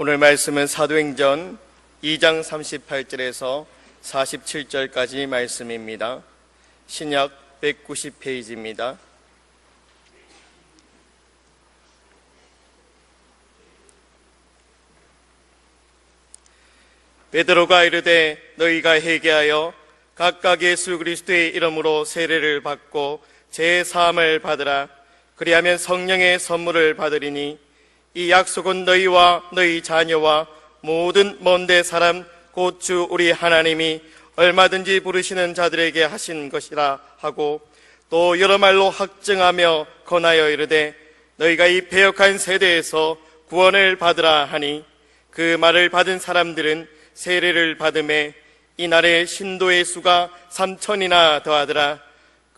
오늘 말씀은 사도행전 2장 38절에서 47절까지 말씀입니다. 신약 190페이지입니다. 베드로가 이르되 너희가 회개하여 각각 예수 그리스도의 이름으로 세례를 받고 제사함을 받으라. 그리하면 성령의 선물을 받으리니 이 약속은 너희와 너희 자녀와 모든 먼데 사람 곧 주 우리 하나님이 얼마든지 부르시는 자들에게 하신 것이라 하고, 또 여러 말로 확증하며 권하여 이르되 너희가 이 패역한 세대에서 구원을 받으라 하니, 그 말을 받은 사람들은 세례를 받음에 이날에 신도의 수가 3,000이나 더하더라.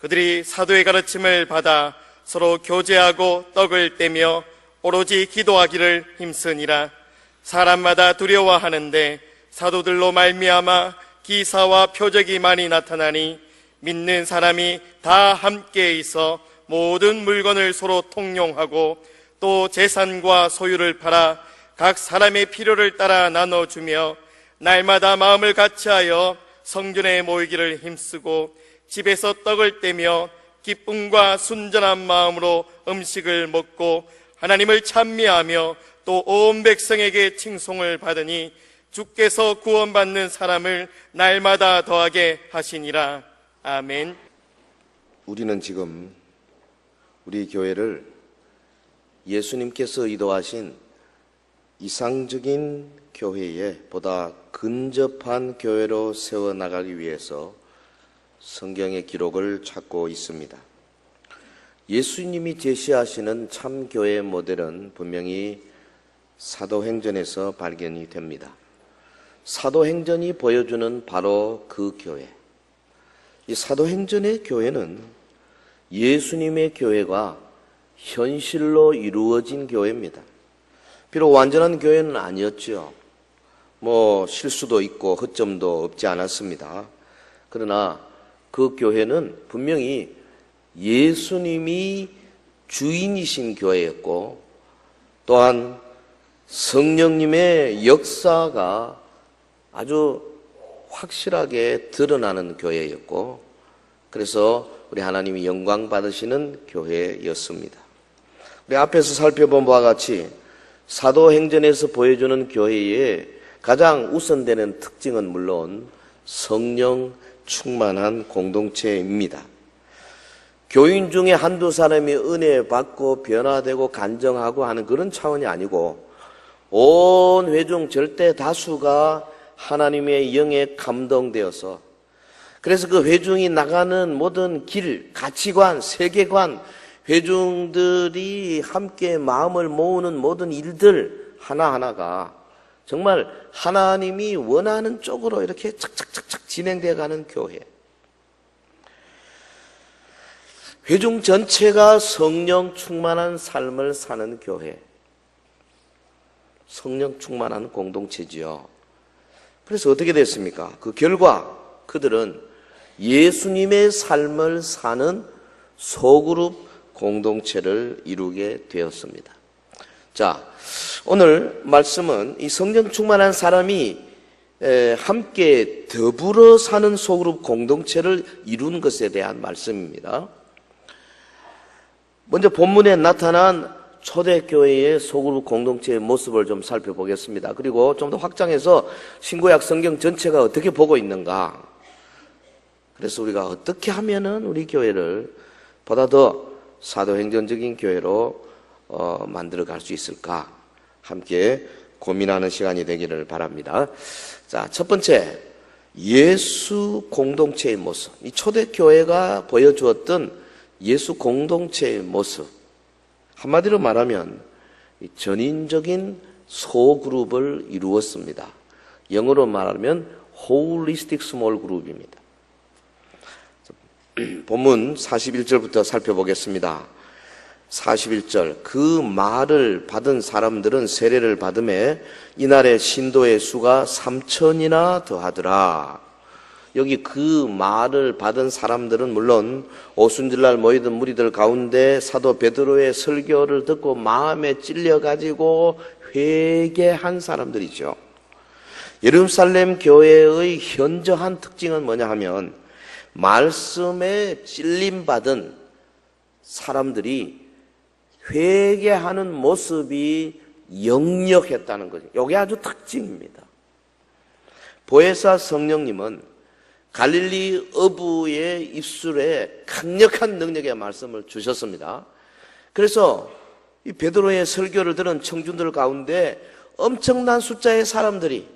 그들이 사도의 가르침을 받아 서로 교제하고 떡을 떼며 오로지 기도하기를 힘쓰니라. 사람마다 두려워하는데 사도들로 말미암아 기사와 표적이 많이 나타나니 믿는 사람이 다 함께 있어 모든 물건을 서로 통용하고 또 재산과 소유를 팔아 각 사람의 필요를 따라 나눠주며 날마다 마음을 같이하여 성전에 모이기를 힘쓰고 집에서 떡을 떼며 기쁨과 순전한 마음으로 음식을 먹고 하나님을 찬미하며 또 온 백성에게 칭송을 받으니 주께서 구원받는 사람을 날마다 더하게 하시니라. 아멘. 우리는 지금 우리 교회를 예수님께서 의도하신 이상적인 교회에 보다 근접한 교회로 세워나가기 위해서 성경의 기록을 찾고 있습니다. 예수님이 제시하시는 참 교회의 모델은 분명히 사도행전에서 발견이 됩니다. 사도행전이 보여주는 바로 그 교회, 이 사도행전의 교회는 예수님의 교회가 현실로 이루어진 교회입니다. 비록 완전한 교회는 아니었죠. 실수도 있고 허점도 없지 않았습니다. 그러나 그 교회는 분명히 예수님이 주인이신 교회였고, 또한 성령님의 역사가 아주 확실하게 드러나는 교회였고, 그래서 우리 하나님이 영광 받으시는 교회였습니다. 우리 앞에서 살펴본 바와 같이 사도행전에서 보여주는 교회의 가장 우선되는 특징은 물론 성령 충만한 공동체입니다. 교인 중에 한두 사람이 은혜 받고 변화되고 간정하고 하는 그런 차원이 아니고 온 회중 절대 다수가 하나님의 영에 감동되어서, 그래서 그 회중이 나가는 모든 길, 가치관, 세계관, 회중들이 함께 마음을 모으는 모든 일들 하나하나가 정말 하나님이 원하는 쪽으로 이렇게 착착착착 진행되어 가는 교회. 회중 전체가 성령 충만한 삶을 사는 교회. 성령 충만한 공동체지요. 그래서 어떻게 됐습니까? 그 결과 그들은 예수님의 삶을 사는 소그룹 공동체를 이루게 되었습니다. 자, 오늘 말씀은 이 성령 충만한 사람이 함께 더불어 사는 소그룹 공동체를 이루는 것에 대한 말씀입니다. 먼저 본문에 나타난 초대교회의 소그룹 공동체의 모습을 좀 살펴보겠습니다. 그리고 좀 더 확장해서 신구약 성경 전체가 어떻게 보고 있는가, 그래서 우리가 어떻게 하면은 우리 교회를 보다 더 사도행전적인 교회로 만들어갈 수 있을까 함께 고민하는 시간이 되기를 바랍니다. 자, 첫 번째, 예수 공동체의 모습. 이 초대교회가 보여주었던 예수 공동체의 모습, 한마디로 말하면 전인적인 소그룹을 이루었습니다. 영어로 말하면 holistic small group입니다. 본문 41절부터 살펴보겠습니다. 41절, 그 말을 받은 사람들은 세례를 받음에 이날에 신도의 수가 3,000이나 더하더라. 여기 그 말을 받은 사람들은 물론 오순절날 모이던 무리들 가운데 사도 베드로의 설교를 듣고 마음에 찔려가지고 회개한 사람들이죠. 예루살렘 교회의 현저한 특징은 뭐냐 하면 말씀에 찔림받은 사람들이 회개하는 모습이 역력했다는 거죠. 이게 아주 특징입니다. 보혜사 성령님은 갈릴리 어부의 입술에 강력한 능력의 말씀을 주셨습니다. 그래서 이 베드로의 설교를 들은 청중들 가운데 엄청난 숫자의 사람들이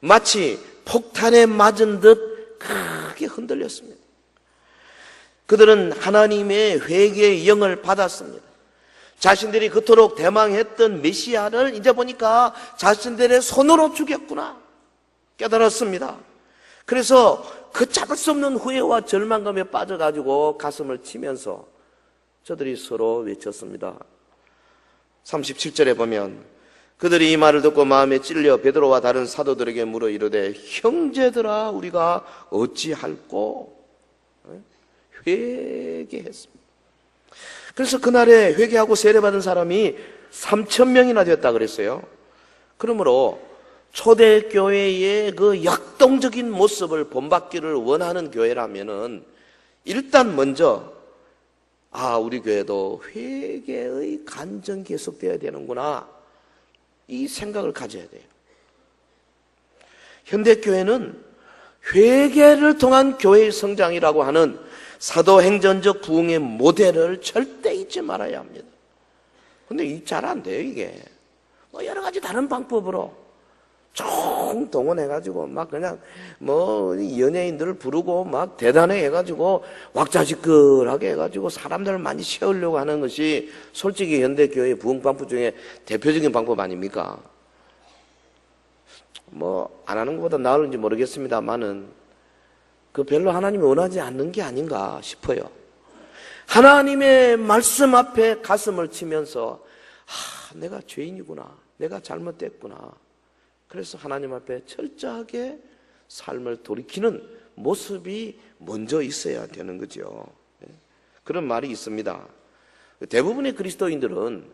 마치 폭탄에 맞은 듯 크게 흔들렸습니다. 그들은 하나님의 회개의 영을 받았습니다. 자신들이 그토록 대망했던 메시아를 이제 보니까 자신들의 손으로 죽였구나 깨달았습니다. 그래서 그 잡을 수 없는 후회와 절망감에 빠져가지고 가슴을 치면서 저들이 서로 외쳤습니다. 37절에 보면 그들이 이 말을 듣고 마음에 찔려 베드로와 다른 사도들에게 물어 이르되 형제들아 우리가 어찌할꼬? 회개했습니다. 그래서 그날에 회개하고 세례받은 사람이 3,000명이나 됐다 그랬어요. 그러므로 초대교회의 그 역동적인 모습을 본받기를 원하는 교회라면은 일단 먼저 우리 교회도 회개의 간증 계속되어야 되는구나 이 생각을 가져야 돼요. 현대교회는 회개를 통한 교회의 성장이라고 하는 사도행전적 부흥의 모델을 절대 잊지 말아야 합니다. 근데 잘 안 돼요 이게. 여러 가지 다른 방법으로 총동원해가지고 막 그냥 연예인들을 부르고 막 대단해 해가지고 왁자지껄하게 해가지고 사람들을 많이 세우려고 하는 것이 솔직히 현대교회 부흥 방법 중에 대표적인 방법 아닙니까? 안 하는 것보다 나을지 모르겠습니다만은 그 별로 하나님이 원하지 않는 게 아닌가 싶어요. 하나님의 말씀 앞에 가슴을 치면서 내가 죄인이구나, 내가 잘못됐구나. 그래서 하나님 앞에 철저하게 삶을 돌이키는 모습이 먼저 있어야 되는 거죠. 그런 말이 있습니다. 대부분의 그리스도인들은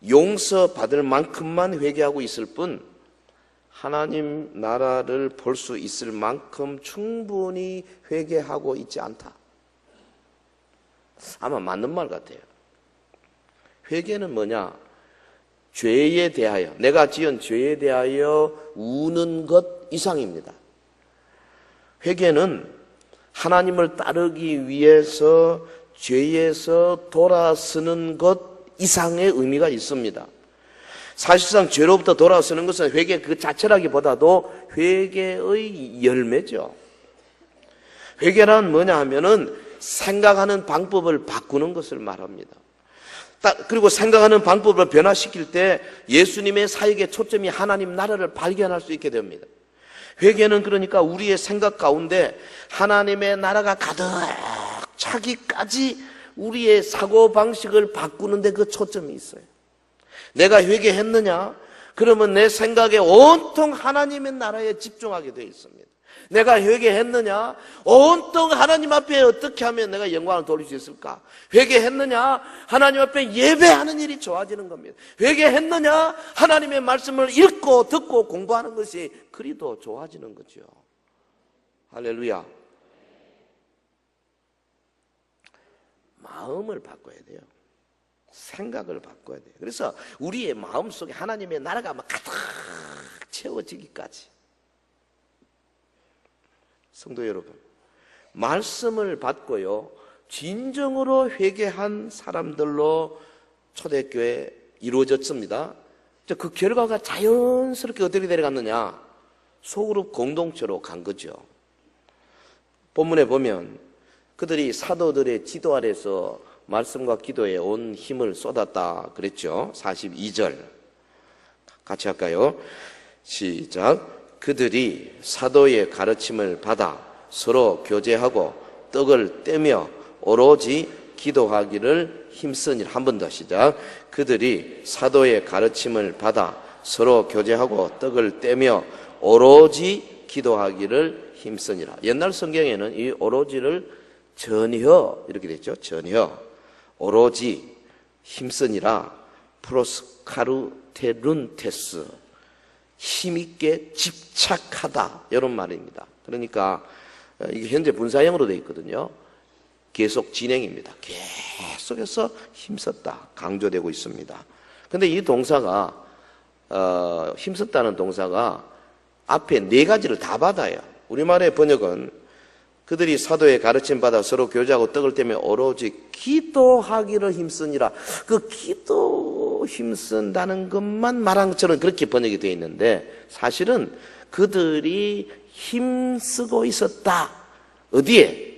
용서받을 만큼만 회개하고 있을 뿐 하나님 나라를 볼 수 있을 만큼 충분히 회개하고 있지 않다. 아마 맞는 말 같아요. 회개는 뭐냐? 죄에 대하여, 내가 지은 죄에 대하여 우는 것 이상입니다. 회개는 하나님을 따르기 위해서 죄에서 돌아서는 것 이상의 의미가 있습니다. 사실상 죄로부터 돌아서는 것은 회개 그 자체라기보다도 회개의 열매죠. 회개란 뭐냐 하면은 생각하는 방법을 바꾸는 것을 말합니다. 그리고 생각하는 방법을 변화시킬 때 예수님의 사역의 초점이 하나님 나라를 발견할 수 있게 됩니다. 회개는 그러니까 우리의 생각 가운데 하나님의 나라가 가득 차기까지 우리의 사고방식을 바꾸는데 그 초점이 있어요. 내가 회개했느냐? 그러면 내 생각에 온통 하나님의 나라에 집중하게 되어 있습니다. 내가 회개했느냐? 온통 하나님 앞에 어떻게 하면 내가 영광을 돌릴 수 있을까? 회개했느냐? 하나님 앞에 예배하는 일이 좋아지는 겁니다. 회개했느냐? 하나님의 말씀을 읽고 듣고 공부하는 것이 그리 더 좋아지는 거죠. 할렐루야. 마음을 바꿔야 돼요. 생각을 바꿔야 돼요. 그래서 우리의 마음속에 하나님의 나라가 막 가득 채워지기까지. 성도 여러분, 말씀을 받고요 진정으로 회개한 사람들로 초대교회 이루어졌습니다. 그 결과가 자연스럽게 어떻게 내려갔느냐? 소그룹 공동체로 간 거죠. 본문에 보면 그들이 사도들의 지도 아래서 말씀과 기도에 온 힘을 쏟았다 그랬죠. 42절 같이 할까요? 시작. 그들이 사도의 가르침을 받아 서로 교제하고 떡을 떼며 오로지 기도하기를 힘쓰니라. 한 번 더 시작. 그들이 사도의 가르침을 받아 서로 교제하고 떡을 떼며 오로지 기도하기를 힘쓰니라. 옛날 성경에는 이 오로지를 전혀 이렇게 됐죠. 전혀 오로지 힘쓰니라 프로스카르테룬테스 힘있게 집착하다 이런 말입니다. 그러니까 이게 현재 분사형으로 되어 있거든요. 계속 진행입니다. 계속해서 힘썼다 강조되고 있습니다. 근데 이 동사가 힘썼다는 동사가 앞에 네 가지를 다 받아요. 우리말의 번역은 그들이 사도의 가르침 받아 서로 교제하고 떡을 떼며 오로지 기도하기를 힘쓰니라. 그 기도 힘쓴다는 것만 말한 것처럼 그렇게 번역이 되어 있는데 사실은 그들이 힘쓰고 있었다. 어디에?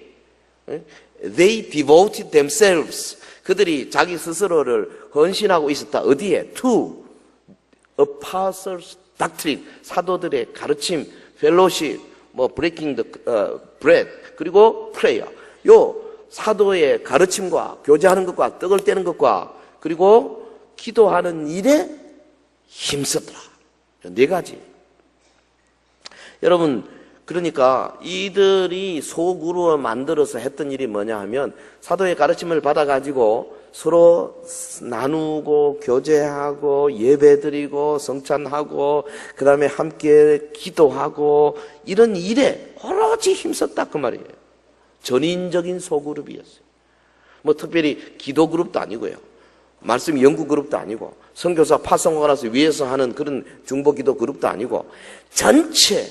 They devoted themselves. 그들이 자기 스스로를 헌신하고 있었다. 어디에? To apostles' doctrine. 사도들의 가르침, fellowship, breaking the bread, 그리고 prayer. 요 사도의 가르침과 교제하는 것과 떡을 떼는 것과 그리고 기도하는 일에 힘썼더라. 네 가지. 여러분, 그러니까 이들이 소그룹을 만들어서 했던 일이 뭐냐 하면 사도의 가르침을 받아가지고 서로 나누고 교제하고 예배드리고 성찬하고 그 다음에 함께 기도하고 이런 일에 오로지 힘썼다 그 말이에요. 전인적인 소그룹이었어요. 특별히 기도 그룹도 아니고요. 말씀 연구 그룹도 아니고 선교사 파송하고 나서 위에서 하는 그런 중보 기도 그룹도 아니고 전체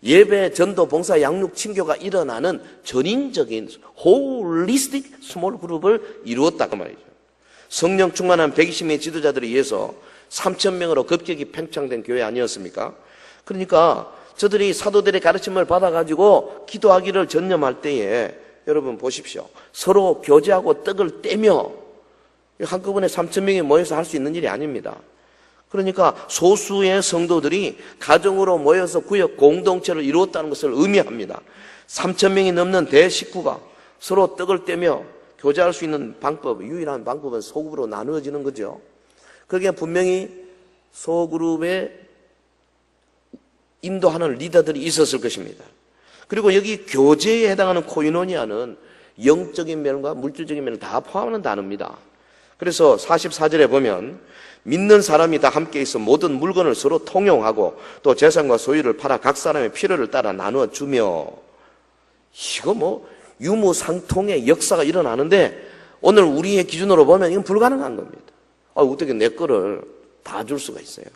예배, 전도, 봉사, 양육, 친교가 일어나는 전인적인 홀리스틱 스몰 그룹을 이루었다 그 말이죠. 성령 충만한 120명의 지도자들에 의해서 3,000명으로 급격히 팽창된 교회 아니었습니까? 그러니까 저들이 사도들의 가르침을 받아가지고 기도하기를 전념할 때에 여러분 보십시오. 서로 교제하고 떡을 떼며 한꺼번에 3,000명이 모여서 할 수 있는 일이 아닙니다. 그러니까 소수의 성도들이 가정으로 모여서 구역 공동체를 이루었다는 것을 의미합니다. 3,000명이 넘는 대식구가 서로 떡을 떼며 교제할 수 있는 방법, 유일한 방법은 소그룹으로 나누어지는 거죠. 그러기에 분명히 소그룹에 인도하는 리더들이 있었을 것입니다. 그리고 여기 교제에 해당하는 코이노니아는 영적인 면과 물질적인 면을 다 포함하는 단어입니다. 그래서 44절에 보면 믿는 사람이 다 함께 있어 모든 물건을 서로 통용하고 또 재산과 소유를 팔아 각 사람의 필요를 따라 나누어 주며 이거 유무상통의 역사가 일어나는데 오늘 우리의 기준으로 보면 이건 불가능한 겁니다. 어떻게 내 거를 다 줄 수가 있어요?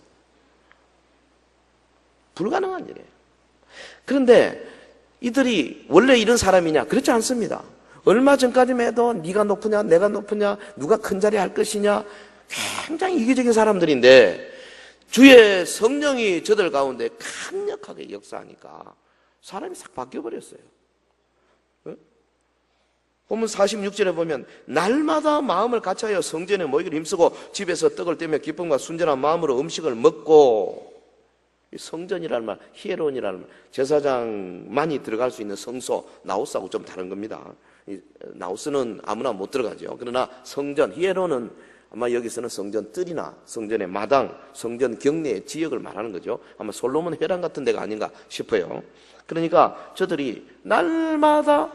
불가능한 일이에요. 그런데 이들이 원래 이런 사람이냐? 그렇지 않습니다. 얼마 전까지만 해도 네가 높으냐 내가 높으냐 누가 큰 자리 할 것이냐 굉장히 이기적인 사람들인데 주의 성령이 저들 가운데 강력하게 역사하니까 사람이 싹 바뀌어버렸어요. 본문 46절에 보면 날마다 마음을 같이하여 성전에 모이기를 힘쓰고 집에서 떡을 떼며 기쁨과 순전한 마음으로 음식을 먹고 성전이라는 말, 히에론이라는 말, 제사장만이 들어갈 수 있는 성소, 나우스하고 좀 다른 겁니다. 나우스는 아무나 못 들어가죠. 그러나 성전, 히에론은 아마 여기서는 성전 뜰이나 성전의 마당, 성전 경내의 지역을 말하는 거죠. 아마 솔로몬 회랑 같은 데가 아닌가 싶어요. 그러니까 저들이 날마다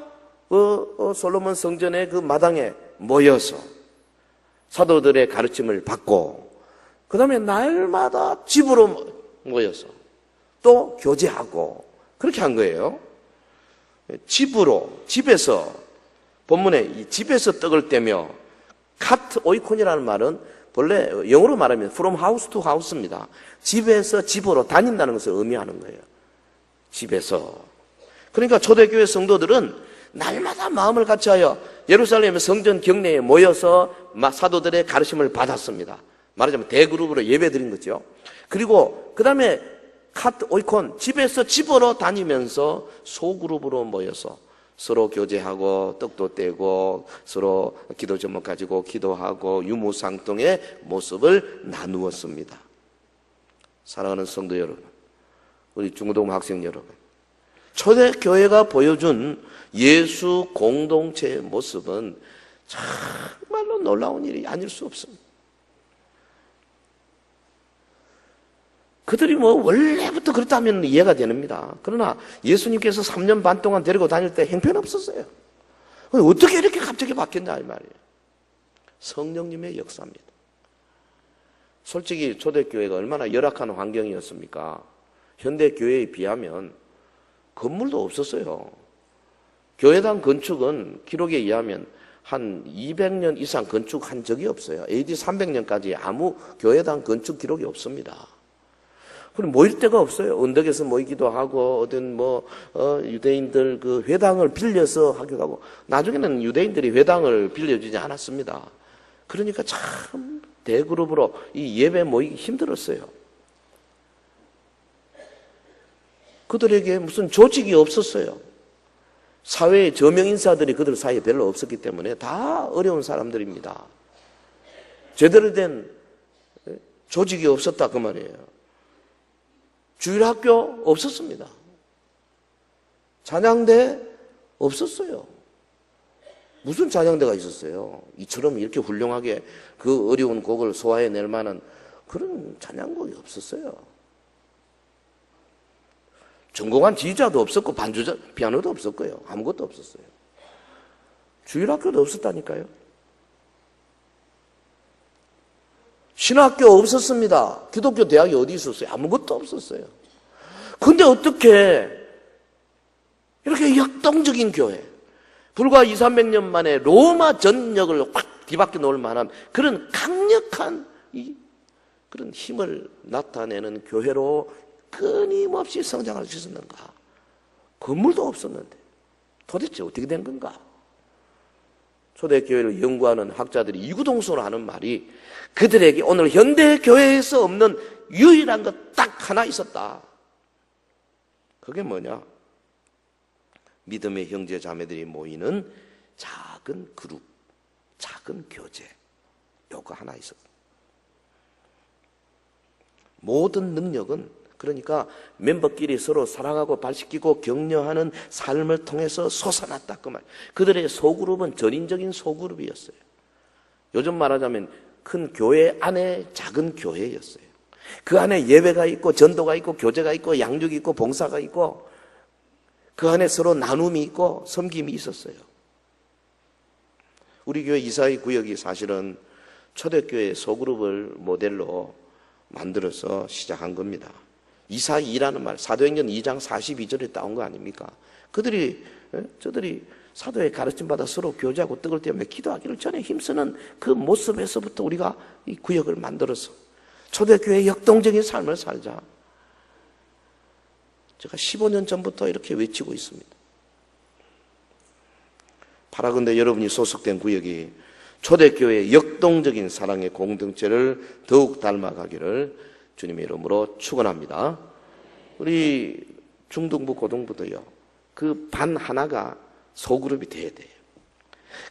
솔로몬 성전의 그 마당에 모여서 사도들의 가르침을 받고 그 다음에 날마다 집으로 모여서 또 교제하고 그렇게 한 거예요. 집에서 본문에 이 집에서 떡을 떼며 카트 오이콘이라는 말은 본래 영어로 말하면 from house to house입니다. 집에서 집으로 다닌다는 것을 의미하는 거예요. 집에서. 그러니까 초대교회 성도들은 날마다 마음을 같이하여 예루살렘의 성전 경내에 모여서 사도들의 가르침을 받았습니다. 말하자면 대그룹으로 예배드린 거죠. 그리고 그 다음에 카트 오이콘 집에서 집으로 다니면서 소그룹으로 모여서 서로 교제하고 떡도 떼고 서로 기도 제목 가지고 기도하고 유무상통의 모습을 나누었습니다. 사랑하는 성도 여러분, 우리 중고등 학생 여러분, 초대교회가 보여준 예수 공동체의 모습은 정말로 놀라운 일이 아닐 수 없습니다. 그들이 뭐 원래부터 그렇다면 이해가 됩니다. 그러나 예수님께서 3년 반 동안 데리고 다닐 때 형편없었어요. 어떻게 이렇게 갑자기 바뀌었냐 이 말이에요. 성령님의 역사입니다. 솔직히 초대교회가 얼마나 열악한 환경이었습니까? 현대교회에 비하면 건물도 없었어요. 교회당 건축은 기록에 의하면 한 200년 이상 건축한 적이 없어요. AD 300년까지 아무 교회당 건축 기록이 없습니다. 그럼 모일 데가 없어요. 언덕에서 모이기도 하고, 어떤 유대인들 그 회당을 빌려서 하기도 하고, 나중에는 유대인들이 회당을 빌려주지 않았습니다. 그러니까 참 대그룹으로 이 예배 모이기 힘들었어요. 그들에게 무슨 조직이 없었어요. 사회의 저명 인사들이 그들 사이에 별로 없었기 때문에 다 어려운 사람들입니다. 제대로 된 조직이 없었다 그 말이에요. 주일학교 없었습니다. 찬양대 없었어요. 무슨 찬양대가 있었어요? 이처럼 이렇게 훌륭하게 그 어려운 곡을 소화해낼 만한 그런 찬양곡이 없었어요. 전공한 지휘자도 없었고 반주자, 피아노도 없었고요. 아무것도 없었어요. 주일학교도 없었다니까요. 신학교 없었습니다. 기독교 대학이 어디 있었어요? 아무것도 없었어요. 근데 어떻게 이렇게 역동적인 교회, 불과 200~300년 만에 로마 전역을 확 뒤바뀌어 놓을 만한 그런 강력한 그런 힘을 나타내는 교회로 끊임없이 성장할 수 있었는가? 건물도 없었는데 도대체 어떻게 된 건가? 초대교회를 연구하는 학자들이 이구동성으로 하는 말이 그들에게 오늘 현대교회에서 없는 유일한 것 딱 하나 있었다. 그게 뭐냐? 믿음의 형제 자매들이 모이는 작은 그룹, 작은 교제. 요거 하나 있었다. 모든 능력은 그러니까 멤버끼리 서로 사랑하고 발시키고 격려하는 삶을 통해서 솟아났다 그 말. 그들의 소그룹은 전인적인 소그룹이었어요. 요즘 말하자면 큰 교회 안에 작은 교회였어요. 그 안에 예배가 있고 전도가 있고 교제가 있고 양육이 있고 봉사가 있고 그 안에 서로 나눔이 있고 섬김이 있었어요. 우리 교회 이사의 구역이 사실은 초대교회 소그룹을 모델로 만들어서 시작한 겁니다. 이사이라는 말, 사도행전 2장 42절에 따온 거 아닙니까? 저들이 사도의 가르침 받아 서로 교제하고 떡을 떼며 기도하기를 전에 힘쓰는 그 모습에서부터 우리가 이 구역을 만들어서 초대교회의 역동적인 삶을 살자. 제가 15년 전부터 이렇게 외치고 있습니다. 바라건대 여러분이 소속된 구역이 초대교회의 역동적인 사랑의 공동체를 더욱 닮아가기를 주님의 이름으로 축원합니다. 우리 중등부 고등부도요. 그 반 하나가 소그룹이 돼야 돼요.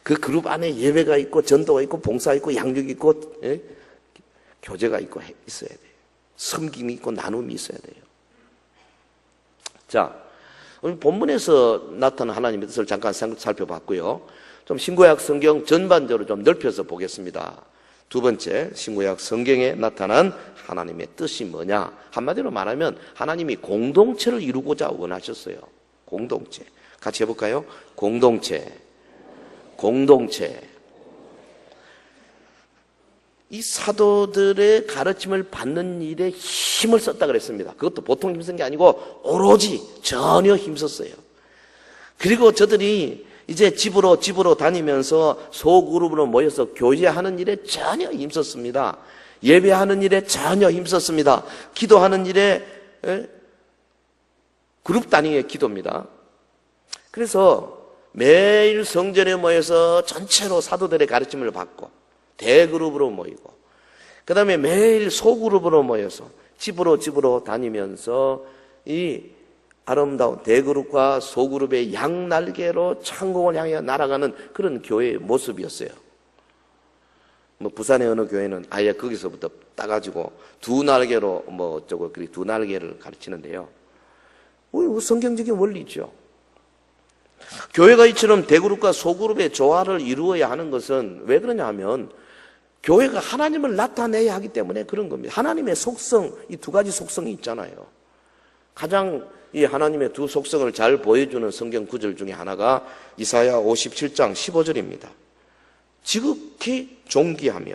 그 그룹 안에 예배가 있고 전도가 있고 봉사 있고 양육이 있고 교제가 있고 있어야 돼요. 섬김이 있고 나눔이 있어야 돼요. 자, 오늘 본문에서 나타난 하나님의 뜻을 잠깐 살펴봤고요. 좀 신구약 성경 전반적으로 좀 넓혀서 보겠습니다. 두 번째, 신구약 성경에 나타난 하나님의 뜻이 뭐냐? 한마디로 말하면 하나님이 공동체를 이루고자 원하셨어요. 공동체. 같이 해볼까요? 공동체. 이 사도들의 가르침을 받는 일에 힘을 썼다 그랬습니다. 그것도 보통 힘쓴 게 아니고 오로지 전혀 힘썼어요. 그리고 저들이 이제 집으로 다니면서 소그룹으로 모여서 교제하는 일에 전혀 힘썼습니다. 예배하는 일에 전혀 힘썼습니다. 기도하는 일에 그룹 단위의 기도입니다. 그래서 매일 성전에 모여서 전체로 사도들의 가르침을 받고 대그룹으로 모이고 그 다음에 매일 소그룹으로 모여서 집으로 다니면서 이 아름다운 대그룹과 소그룹의 양날개로 천국을 향해 날아가는 그런 교회의 모습이었어요. 뭐 부산의 어느 교회는 아예 거기서부터 따가지고 두 날개로 뭐 어쩌고 두 날개를 가르치는데요. 성경적인 원리죠. 교회가 이처럼 대그룹과 소그룹의 조화를 이루어야 하는 것은 왜 그러냐 하면 교회가 하나님을 나타내야 하기 때문에 그런 겁니다. 하나님의 속성, 이 두 가지 속성이 있잖아요. 가장 이 하나님의 두 속성을 잘 보여주는 성경 구절 중에 하나가 이사야 57장 15절입니다. 지극히 존귀하며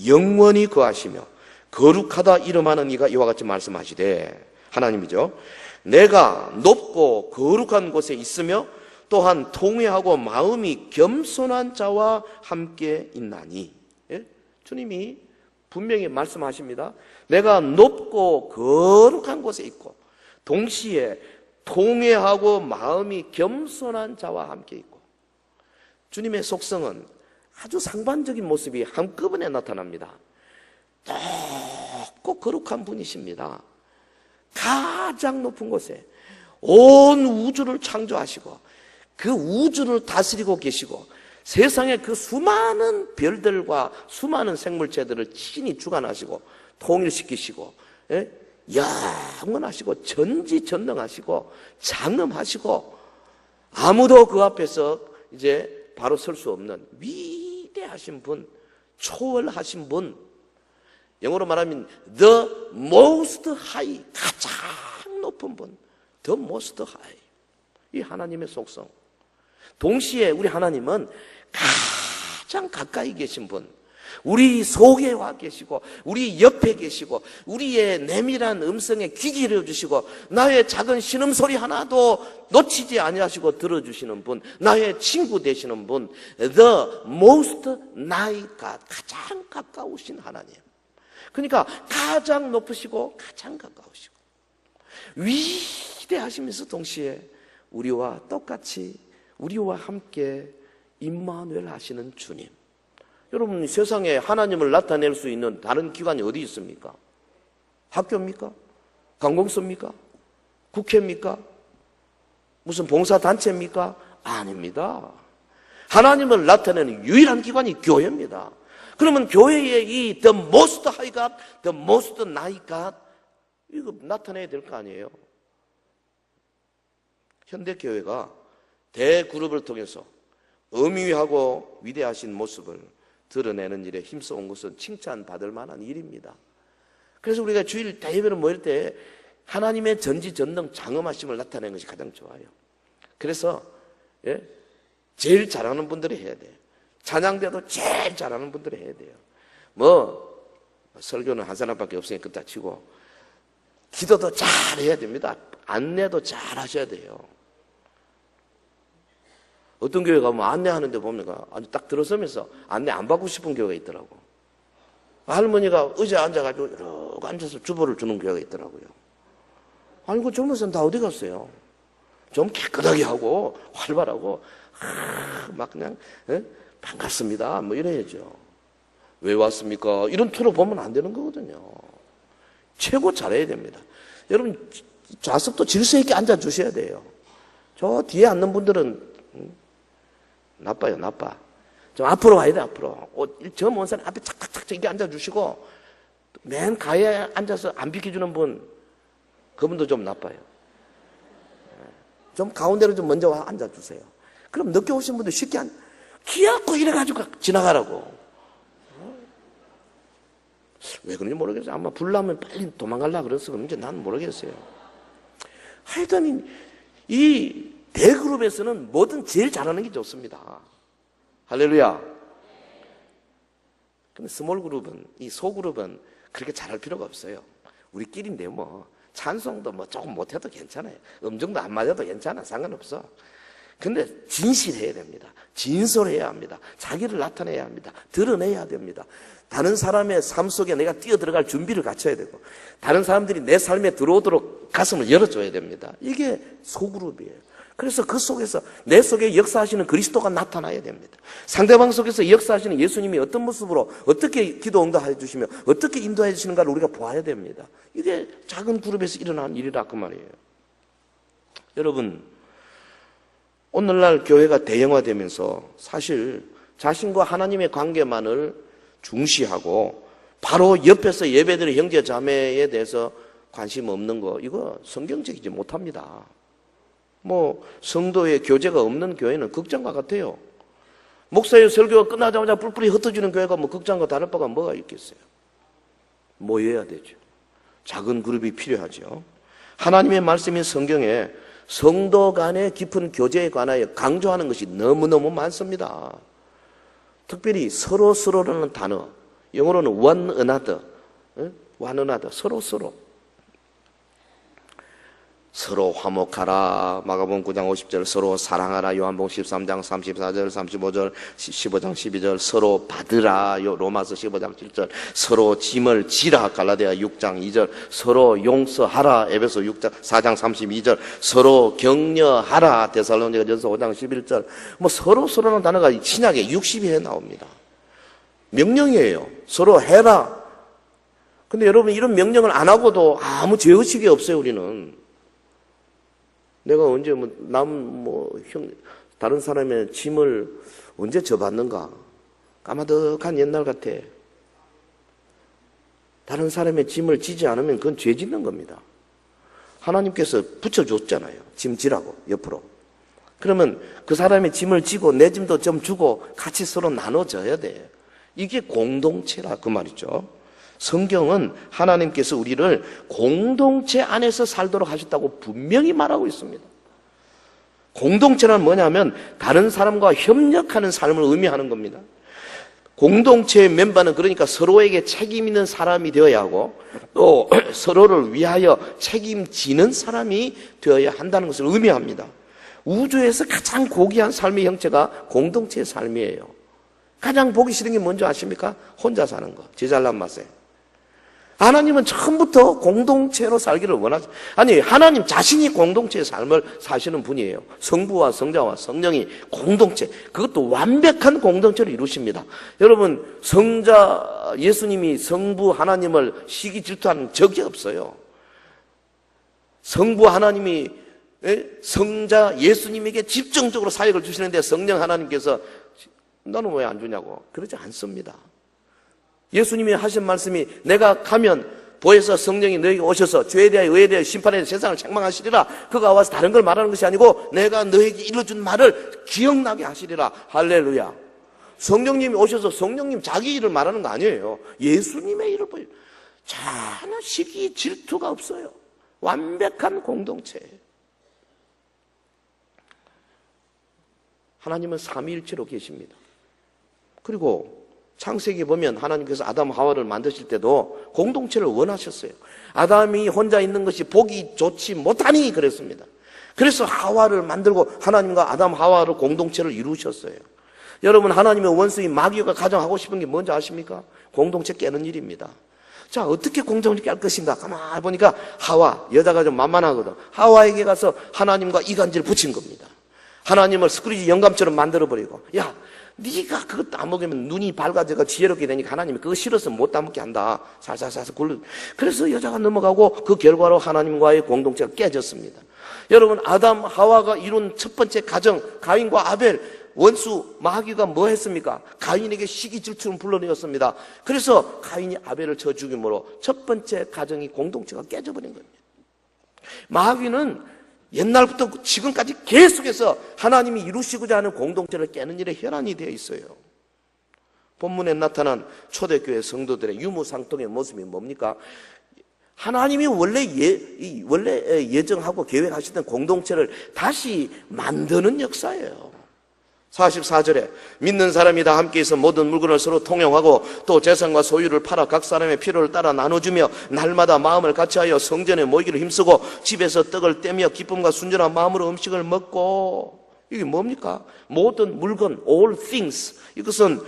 영원히 거하시며 거룩하다 이름하는 이가 이와 같이 말씀하시되, 하나님이죠. 내가 높고 거룩한 곳에 있으며 또한 통회하고 마음이 겸손한 자와 함께 있나니. 예? 주님이 분명히 말씀하십니다. 내가 높고 거룩한 곳에 있고 동시에 통회하고 마음이 겸손한 자와 함께 있고. 주님의 속성은 아주 상반적인 모습이 한꺼번에 나타납니다. 높고 거룩한 분이십니다. 가장 높은 곳에 온 우주를 창조하시고 그 우주를 다스리고 계시고 세상의 그 수많은 별들과 수많은 생물체들을 친히 주관하시고 통일시키시고, 예? 영원하시고 전지전능하시고 장엄하시고 아무도 그 앞에서 이제 바로 설 수 없는 위대하신 분, 초월하신 분, 영어로 말하면 the most high, 가장 높은 분, the most high. 이 하나님의 속성. 동시에 우리 하나님은 가장 가까이 계신 분, 우리 속에 와 계시고 우리 옆에 계시고 우리의 내밀한 음성에 귀 기울여 주시고 나의 작은 신음소리 하나도 놓치지 아니하시고 들어주시는 분, 나의 친구 되시는 분, the most nigh God, 가장 가까우신 하나님. 그러니까 가장 높으시고 가장 가까우시고 위대하시면서 동시에 우리와 똑같이 우리와 함께 임마누엘 하시는 주님. 여러분, 세상에 하나님을 나타낼 수 있는 다른 기관이 어디 있습니까? 학교입니까? 관공서입니까? 국회입니까? 무슨 봉사단체입니까? 아닙니다. 하나님을 나타내는 유일한 기관이 교회입니다. 그러면 교회의 이 the most high God, the most nigh God, 이거 나타내야 될 거 아니에요? 현대교회가 대그룹을 통해서 엄위하고 위대하신 모습을 드러내는 일에 힘써온 것은 칭찬받을 만한 일입니다. 그래서 우리가 주일 대예배를 모일 때 하나님의 전지전능 장엄하심을 나타내는 것이 가장 좋아요. 그래서 제일 잘하는 분들이 해야 돼요. 찬양대도 제일 잘하는 분들이 해야 돼요. 설교는 한 사람밖에 없으니까 끝다 치고 기도도 잘 해야 됩니다. 안내도 잘 하셔야 돼요. 어떤 교회 가면 안내하는데 보니까 아주 딱 들어서면서 안내 안 받고 싶은 교회가 있더라고. 할머니가 의자에 앉아가지고 이러고 앉아서 주보를 주는 교회가 있더라고요. 아니, 그 젊은 사람 다 어디 갔어요? 좀 깨끗하게 하고 활발하고 막 그냥 반갑습니다 뭐 이래야죠. 왜 왔습니까? 이런 투로 보면 안 되는 거거든요. 최고 잘해야 됩니다. 여러분, 좌석도 질서 있게 앉아주셔야 돼요. 저 뒤에 앉는 분들은 나빠요, 나빠. 좀 앞으로 와야 돼, 앞으로. 저 먼 사람 앞에 착착착 이렇게 앉아주시고, 맨 가에 앉아서 안 비켜주는 분, 그분도 좀 나빠요. 좀 가운데로 좀 먼저 와 앉아주세요. 그럼 늦게 오신 분들 쉽게 기어코 이래가지고 지나가라고. 왜 그런지 모르겠어요. 아마 불나면 빨리 도망가려고 그래서 그런지 난 모르겠어요. 하여튼 이 대그룹에서는 뭐든 제일 잘하는 게 좋습니다. 할렐루야. 근데 스몰 그룹은, 이 소그룹은 그렇게 잘할 필요가 없어요. 우리끼리인데 찬송도 조금 못해도 괜찮아요. 음정도 안 맞아도 괜찮아. 상관없어. 근데 진실해야 됩니다. 진솔해야 합니다. 자기를 나타내야 합니다. 드러내야 됩니다. 다른 사람의 삶 속에 내가 뛰어들어갈 준비를 갖춰야 되고, 다른 사람들이 내 삶에 들어오도록 가슴을 열어줘야 됩니다. 이게 소그룹이에요. 그래서 그 속에서 내 속에 역사하시는 그리스도가 나타나야 됩니다. 상대방 속에서 역사하시는 예수님이 어떤 모습으로 어떻게 기도 응답해 주시며 어떻게 인도해 주시는가를 우리가 보아야 됩니다. 이게 작은 그룹에서 일어나는 일이라 그 말이에요. 여러분, 오늘날 교회가 대형화되면서 사실 자신과 하나님의 관계만을 중시하고 바로 옆에서 예배드리는 형제 자매에 대해서 관심 없는 거, 이거 성경적이지 못합니다. 성도의 교제가 없는 교회는 극장과 같아요. 목사의 설교가 끝나자마자 뿔뿔이 흩어지는 교회가 뭐 극장과 다를 바가 뭐가 있겠어요? 모여야 되죠. 작은 그룹이 필요하죠. 하나님의 말씀인 성경에 성도 간의 깊은 교제에 관하여 강조하는 것이 너무너무 많습니다. 특별히 서로서로라는 단어, 영어로는 one another, 서로 화목하라, 마가복음 9장 50절, 서로 사랑하라, 요한복음 13장 34절, 35절, 15장 12절, 서로 받으라, 로마서 15장 7절, 서로 짐을 지라, 갈라디아 6장 2절, 서로 용서하라, 에베소 4장 32절, 서로 격려하라, 데살로니가전서 5장 11절, 뭐 서로라는 단어가 신약에 60회 나옵니다. 명령이에요. 서로 해라. 근데 여러분, 이런 명령을 안 하고도 아무 죄의식이 없어요, 우리는. 내가 언제 다른 사람의 짐을 언제 져봤는가? 까마득한 옛날 같아. 다른 사람의 짐을 지지 않으면 그건 죄 짓는 겁니다. 하나님께서 붙여줬잖아요. 짐 지라고, 옆으로. 그러면 그 사람의 짐을 지고 내 짐도 좀 주고 같이 서로 나눠져야 돼. 이게 공동체라, 그 말이죠. 성경은 하나님께서 우리를 공동체 안에서 살도록 하셨다고 분명히 말하고 있습니다. 공동체란 뭐냐면 다른 사람과 협력하는 삶을 의미하는 겁니다. 공동체의 멤버는 그러니까 서로에게 책임 있는 사람이 되어야 하고 또 서로를 위하여 책임지는 사람이 되어야 한다는 것을 의미합니다. 우주에서 가장 고귀한 삶의 형체가 공동체의 삶이에요. 가장 보기 싫은 게 뭔지 아십니까? 혼자 사는 거. 지 잘난 맛에. 하나님은 처음부터 공동체로 살기를 원하죠. 아니, 하나님 자신이 공동체의 삶을 사시는 분이에요. 성부와 성자와 성령이 공동체, 그것도 완벽한 공동체를 이루십니다. 여러분, 성자 예수님이 성부 하나님을 시기 질투하는 적이 없어요. 성부 하나님이 성자 예수님에게 집중적으로 사역을 주시는데 성령 하나님께서 너는 왜 안 주냐고 그러지 않습니다. 예수님이 하신 말씀이 내가 가면 보혜사 성령이 너에게 오셔서 죄에 대하여 의에 대하여 심판에 대하여 세상을 책망하시리라. 그가 와서 다른 걸 말하는 것이 아니고 내가 너에게 일러준 말을 기억나게 하시리라. 할렐루야. 성령님이 오셔서 성령님 자기 일을 말하는 거 아니에요. 예수님의 일을 보여요. 전혀 시기 질투가 없어요. 완벽한 공동체. 하나님은 삼위일체로 계십니다. 그리고 창세기 보면 하나님께서 아담 하와를 만드실 때도 공동체를 원하셨어요. 아담이 혼자 있는 것이 보기 좋지 못하니 그랬습니다. 그래서 하와를 만들고 하나님과 아담 하와를 공동체를 이루셨어요. 여러분, 하나님의 원수인 마귀가 가장 하고 싶은 게 뭔지 아십니까? 공동체 깨는 일입니다. 자, 어떻게 공동체 깰 것인가? 가만히 보니까 하와, 여자가 좀 만만하거든. 하와에게 가서 하나님과 이간질 붙인 겁니다. 하나님을 스크루지 영감처럼 만들어버리고, 야, 네가 그것도 안 먹으면 눈이 밝아져가 지혜롭게 되니까 하나님이 그거 싫어서 못 따먹게 한다. 살살살 굴러. 그래서 여자가 넘어가고 그 결과로 하나님과의 공동체가 깨졌습니다. 여러분, 아담 하와가 이룬 첫 번째 가정, 가인과 아벨, 원수 마귀가 뭐 했습니까? 가인에게 시기 질투를 불러내었습니다. 그래서 가인이 아벨을 쳐 죽임으로 첫 번째 가정이 공동체가 깨져버린 겁니다. 마귀는 옛날부터 지금까지 계속해서 하나님이 이루시고자 하는 공동체를 깨는 일에 혈안이 되어 있어요. 본문에 나타난 초대교회 성도들의 유무상통의 모습이 뭡니까? 하나님이 원래 예정하고 계획하시던 공동체를 다시 만드는 역사예요. 44절에 믿는 사람이 다 함께해서 모든 물건을 서로 통용하고 또 재산과 소유를 팔아 각 사람의 필요를 따라 나눠주며 날마다 마음을 같이하여 성전에 모이기를 힘쓰고 집에서 떡을 떼며 기쁨과 순전한 마음으로 음식을 먹고. 이게 뭡니까? 모든 물건, all things, 이것은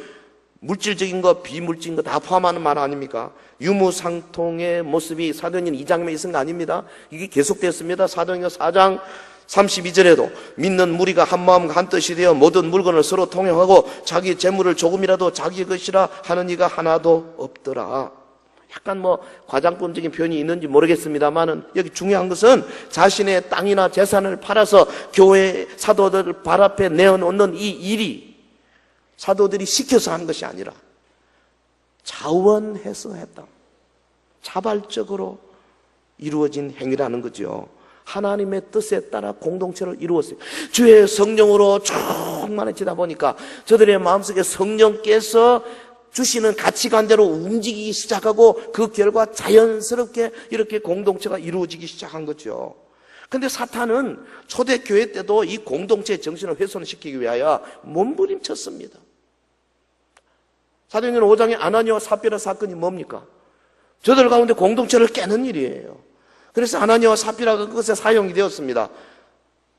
물질적인 거 비물질적인 거 다 포함하는 말 아닙니까? 유무상통의 모습이 사도행전 2장에 있은 거 아닙니다. 이게 계속됐습니다. 사도행전 4장 32절에도 믿는 무리가 한 마음과 한 뜻이 되어 모든 물건을 서로 통용하고 자기 재물을 조금이라도 자기 것이라 하는 이가 하나도 없더라. 약간 과장법적인 표현이 있는지 모르겠습니다만은 여기 중요한 것은 자신의 땅이나 재산을 팔아서 교회 사도들 발 앞에 내어놓는 이 일이 사도들이 시켜서 한 것이 아니라 자원해서 했다. 자발적으로 이루어진 행위라는 거죠. 하나님의 뜻에 따라 공동체를 이루었어요. 주의 성령으로 충만해지다 보니까 저들의 마음속에 성령께서 주시는 가치관대로 움직이기 시작하고 그 결과 자연스럽게 이렇게 공동체가 이루어지기 시작한 거죠. 근데 사탄은 초대교회 때도 이 공동체의 정신을 훼손시키기 위하여 몸부림쳤습니다. 사도행전 5장의 아나니아와 삽비라 사건이 뭡니까? 저들 가운데 공동체를 깨는 일이에요. 그래서 아나니아와 삽비라가 그것에 사용이 되었습니다.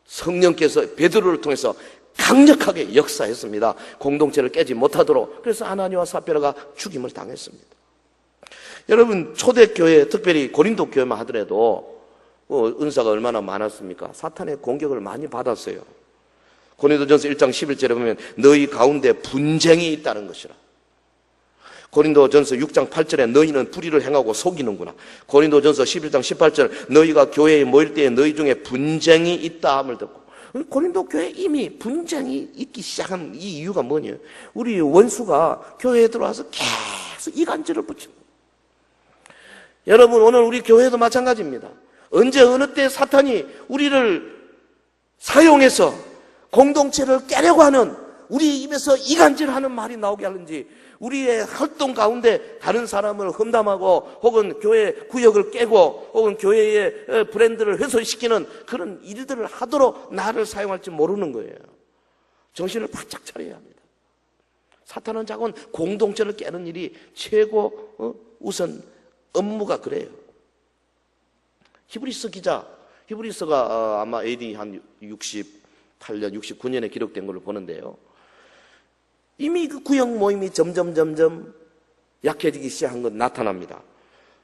성령께서 베드로를 통해서 강력하게 역사했습니다. 공동체를 깨지 못하도록. 그래서 아나니아와 삽비라가 죽임을 당했습니다. 여러분, 초대교회, 특별히 고린도 교회만 하더라도 은사가 얼마나 많았습니까? 사탄의 공격을 많이 받았어요. 고린도전서 1장 11절에 보면 너희 가운데 분쟁이 있다는 것이라. 고린도전서 6장 8절에 너희는 불의를 행하고 속이는구나. 고린도전서 11장 18절 너희가 교회에 모일 때에 너희 중에 분쟁이 있다 함을 듣고. 고린도 교회에 이미 분쟁이 있기 시작한 이 이유가 뭐냐? 우리 원수가 교회에 들어와서 계속 이간질을 붙입니다. 여러분, 오늘 우리 교회도 마찬가지입니다. 언제 어느 때 사탄이 우리를 사용해서 공동체를 깨려고 하는, 우리 입에서 이간질하는 말이 나오게 하는지, 우리의 활동 가운데 다른 사람을 험담하고 혹은 교회 구역을 깨고 혹은 교회의 브랜드를 훼손시키는 그런 일들을 하도록 나를 사용할지 모르는 거예요. 정신을 바짝 차려야 합니다. 사탄은 자꾸 공동체를 깨는 일이 최고 우선 업무가 그래요. 히브리서 기자, 히브리서가 아마 AD 한 68년, 69년에 기록된 걸로 보는데요. 이미 그 구역 모임이 점점 약해지기 시작한 건 나타납니다.